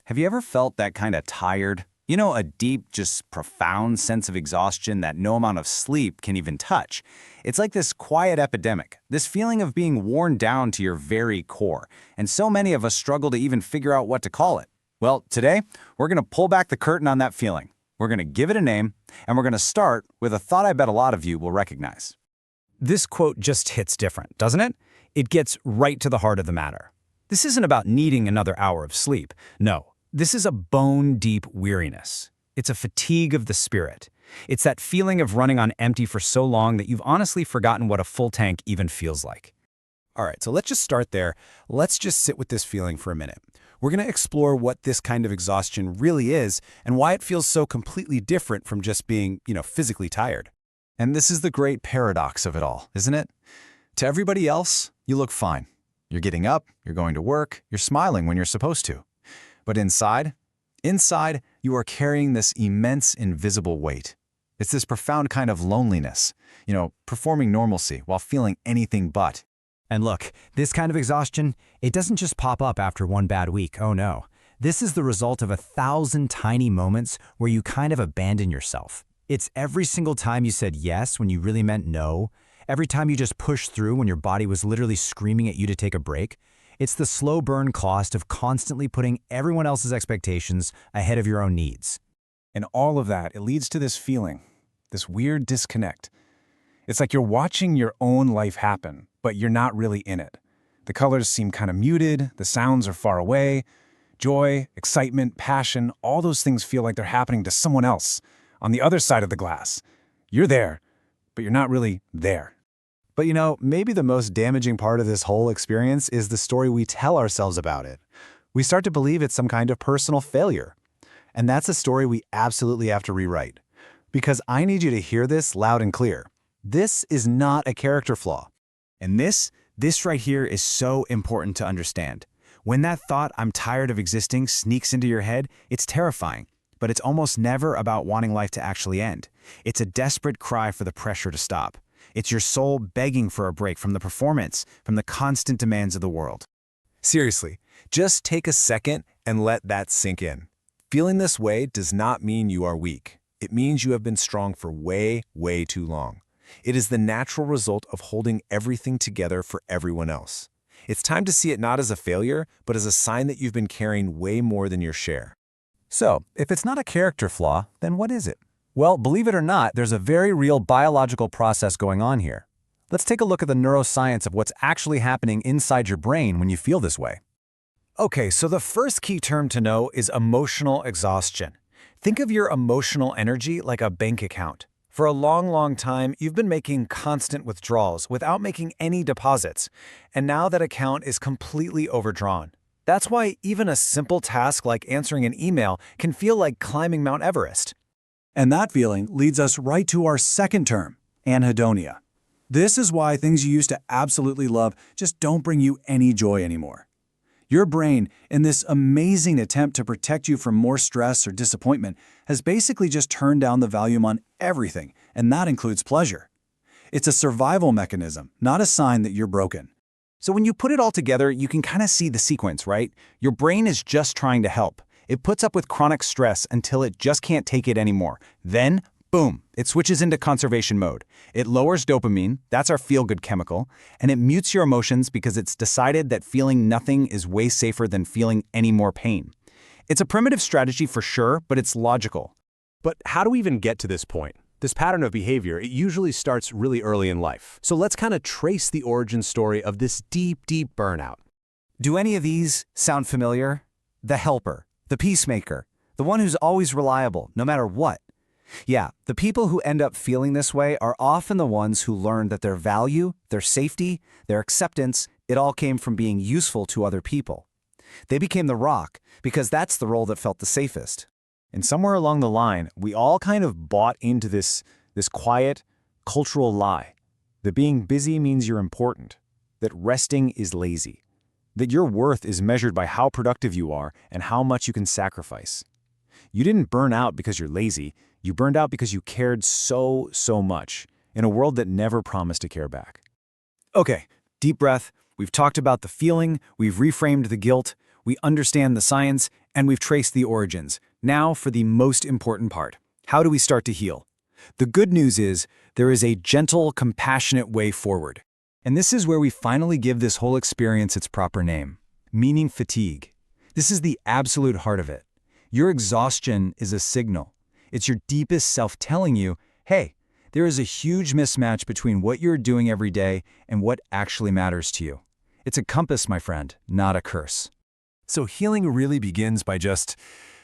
Have you ever felt that kind of tired? You know, a deep, just profound sense of exhaustion that no amount of sleep can even touch. It's like this quiet epidemic, this feeling of being worn down to your very core, and so many of us struggle to even figure out what to call it. Well, today, we're going to pull back the curtain on that feeling. We're going to give it a name, and we're going to start with a thought I bet a lot of you will recognize. This quote just hits different, doesn't it? It gets right to the heart of the matter. This isn't about needing another hour of sleep. No, this is a bone-deep weariness. It's a fatigue of the spirit. It's that feeling of running on empty for so long that you've honestly forgotten what a full tank even feels like. All right, so let's just start there. Let's just sit with this feeling for a minute. We're going to explore what this kind of exhaustion really is and why it feels so completely different from just being, physically tired. And this is the great paradox of it all, isn't it? To everybody else, you look fine. You're getting up, you're going to work, you're smiling when you're supposed to. But inside, you are carrying this immense invisible weight. It's this profound kind of loneliness, performing normalcy while feeling anything but. And look, this kind of exhaustion, it doesn't just pop up after one bad week, oh no. This is the result of 1,000 tiny moments where you kind of abandon yourself. It's every single time you said yes when you really meant no, every time you just pushed through when your body was literally screaming at you to take a break. It's the slow burn cost of constantly putting everyone else's expectations ahead of your own needs. And all of that, it leads to this feeling, this weird disconnect. It's like you're watching your own life happen, but you're not really in it. The colors seem kind of muted, the sounds are far away. Joy, excitement, passion, all those things feel like they're happening to someone else, on the other side of the glass. You're there, but you're not really there. But maybe the most damaging part of this whole experience is the story we tell ourselves about it. We start to believe it's some kind of personal failure. And that's a story we absolutely have to rewrite. Because I need you to hear this loud and clear. This is not a character flaw. And this right here is so important to understand. When that thought, "I'm tired of existing," sneaks into your head, it's terrifying. But it's almost never about wanting life to actually end. It's a desperate cry for the pressure to stop. It's your soul begging for a break from the performance, from the constant demands of the world. Seriously, just take a second and let that sink in. Feeling this way does not mean you are weak. It means you have been strong for way, way too long. It is the natural result of holding everything together for everyone else. It's time to see it not as a failure, but as a sign that you've been carrying way more than your share. So, if it's not a character flaw, then what is it? Well, believe it or not, there's a very real biological process going on here. Let's take a look at the neuroscience of what's actually happening inside your brain when you feel this way. Okay, so the first key term to know is emotional exhaustion. Think of your emotional energy like a bank account. For a long, long time, you've been making constant withdrawals without making any deposits, and now that account is completely overdrawn. That's why even a simple task like answering an email can feel like climbing Mount Everest. And that feeling leads us right to our second term, anhedonia. This is why things you used to absolutely love just don't bring you any joy anymore. Your brain, in this amazing attempt to protect you from more stress or disappointment, has basically just turned down the volume on everything, and that includes pleasure. It's a survival mechanism, not a sign that you're broken. So when you put it all together, you can kind of see the sequence, right? Your brain is just trying to help. It puts up with chronic stress until it just can't take it anymore. Then, boom, it switches into conservation mode. It lowers dopamine, that's our feel-good chemical, and it mutes your emotions because it's decided that feeling nothing is way safer than feeling any more pain. It's a primitive strategy for sure, but it's logical. But how do we even get to this point? This pattern of behavior, it usually starts really early in life. So let's kind of trace the origin story of this deep, deep burnout. Do any of these sound familiar? The helper, the peacemaker, the one who's always reliable, no matter what. Yeah, the people who end up feeling this way are often the ones who learn that their value, their safety, their acceptance, it all came from being useful to other people. They became the rock because that's the role that felt the safest. And somewhere along the line, we all kind of bought into this quiet, cultural lie that being busy means you're important, that resting is lazy, that your worth is measured by how productive you are and how much you can sacrifice. You didn't burn out because you're lazy. You burned out because you cared so much in a world that never promised to care back. Okay, deep breath. We've talked about the feeling, we've reframed the guilt, we understand the science, And we've traced the origins. Now for the most important part. How do we start to heal? The good news is there is a gentle, compassionate way forward. And this is where we finally give this whole experience its proper name, meaning fatigue. This is the absolute heart of it. Your exhaustion is a signal. It's your deepest self telling you, hey, there is a huge mismatch between what you're doing every day and what actually matters to you. It's a compass, my friend, not a curse. So healing really begins by just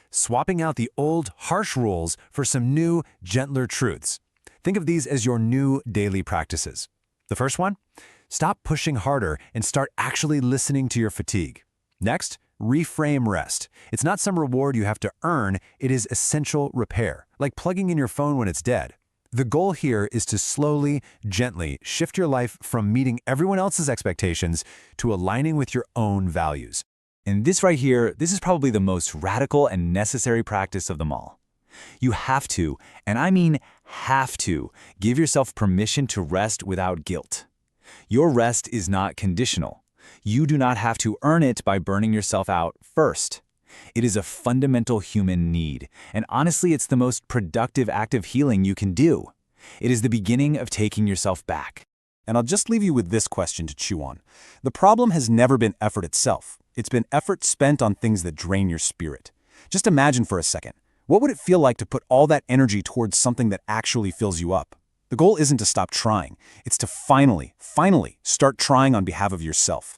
swapping out the old, harsh rules for some new, gentler truths. Think of these as your new daily practices. The first one, stop pushing harder and start actually listening to your fatigue. Next, reframe rest. It's not some reward you have to earn, it is essential repair, like plugging in your phone when it's dead. The goal here is to slowly, gently shift your life from meeting everyone else's expectations to aligning with your own values. And this right here, this is probably the most radical and necessary practice of them all. You have to, and I mean have to, give yourself permission to rest without guilt. Your rest is not conditional. You do not have to earn it by burning yourself out first. It is a fundamental human need, and honestly, it's the most productive act of healing you can do. It is the beginning of taking yourself back. And I'll just leave you with this question to chew on. The problem has never been effort itself. It's been effort spent on things that drain your spirit. Just imagine for a second, what would it feel like to put all that energy towards something that actually fills you up? The goal isn't to stop trying. It's to finally start trying on behalf of yourself.